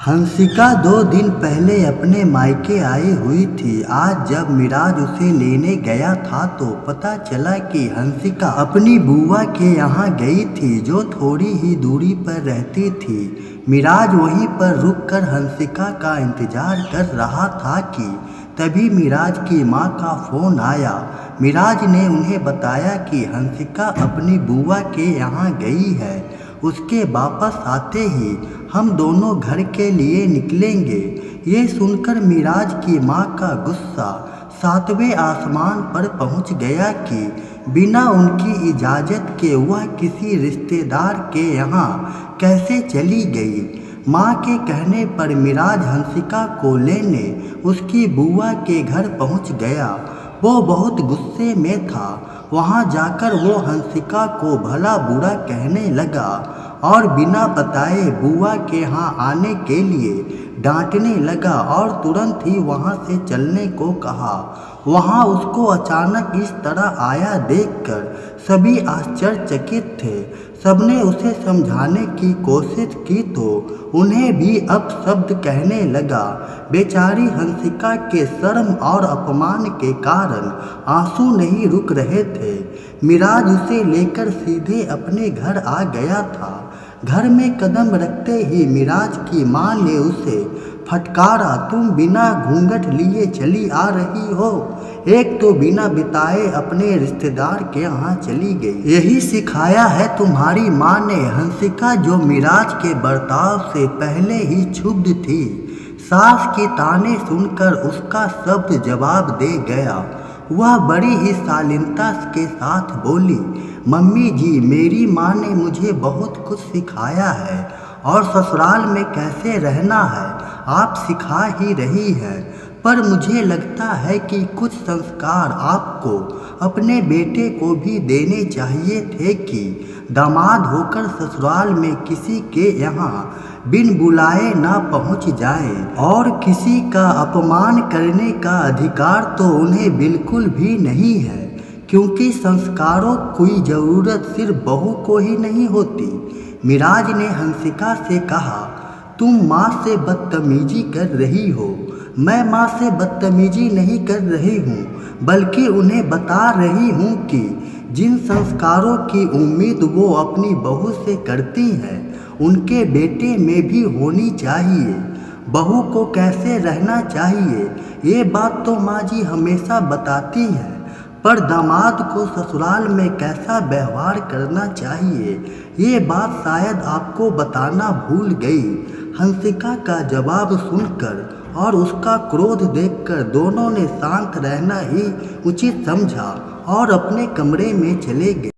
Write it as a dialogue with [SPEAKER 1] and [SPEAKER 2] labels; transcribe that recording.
[SPEAKER 1] हंसिका 2 दिन पहले अपने मायके आई हुई थी। आज जब मिराज उसे लेने गया था तो पता चला कि हंसिका अपनी बुआ के यहाँ गई थी, जो थोड़ी ही दूरी पर रहती थी। मिराज वहीं पर रुककर हंसिका का इंतजार कर रहा था कि तभी मिराज की माँ का फ़ोन आया। मिराज ने उन्हें बताया कि हंसिका अपनी बुआ के यहाँ गई है। उसके वापस आते ही हम दोनों घर के लिए निकलेंगे। ये सुनकर मिराज की माँ का गुस्सा 7वें आसमान पर पहुँच गया कि बिना उनकी इजाज़त के वह किसी रिश्तेदार के यहाँ कैसे चली गई। माँ के कहने पर मिराज हंसिका को लेने उसकी बुआ के घर पहुँच गया। वो बहुत गुस्से में था। वहाँ जाकर वो हंसिका को भला बुरा कहने लगा और बिना बताए बुआ के यहाँ आने के लिए डांटने लगा और तुरंत ही वहाँ से चलने को कहा। वहाँ उसको अचानक इस तरह आया देखकर सभी आश्चर्यचकित थे। सबने उसे समझाने की कोशिश की तो उन्हें भी अपशब्द कहने लगा। बेचारी हंसिका के शर्म और अपमान के कारण आंसू नहीं रुक रहे थे। मिराज उसे लेकर सीधे अपने घर आ गया था। घर में कदम रखते ही मिराज की माँ ने उसे फटकारा, तुम बिना घूंघट लिए चली आ रही हो, एक तो बिना बिताए अपने रिश्तेदार के यहाँ चली गई। यही सिखाया है तुम्हारी माँ ने। हंसिका जो मिराज के बर्ताव से पहले ही क्षुब्ध थी, सास की ताने सुनकर उसका शब्द जवाब दे गया। वह बड़ी ही शालीनता के साथ बोली, मम्मी जी, मेरी माँ ने मुझे बहुत कुछ सिखाया है और ससुराल में कैसे रहना है आप सिखा ही रही हैं, पर मुझे लगता है कि कुछ संस्कार आपको अपने बेटे को भी देने चाहिए थे कि दामाद होकर ससुराल में किसी के यहाँ बिन बुलाए ना पहुँच जाए और किसी का अपमान करने का अधिकार तो उन्हें बिल्कुल भी नहीं है, क्योंकि संस्कारों की ज़रूरत सिर्फ बहू को ही नहीं होती। मिराज ने हंसिका से कहा, तुम माँ से बदतमीजी कर रही हो। मैं माँ से बदतमीजी नहीं कर रही हूँ, बल्कि उन्हें बता रही हूँ कि जिन संस्कारों की उम्मीद वो अपनी बहू से करती हैं, उनके बेटे में भी होनी चाहिए। बहू को कैसे रहना चाहिए ये बात तो माँ जी हमेशा बताती हैं, पर दामाद को ससुराल में कैसा व्यवहार करना चाहिए ये बात शायद आपको बताना भूल गई। हंसिका का जवाब सुनकर और उसका क्रोध देखकर दोनों ने शांत रहना ही उचित समझा और अपने कमरे में चले गए।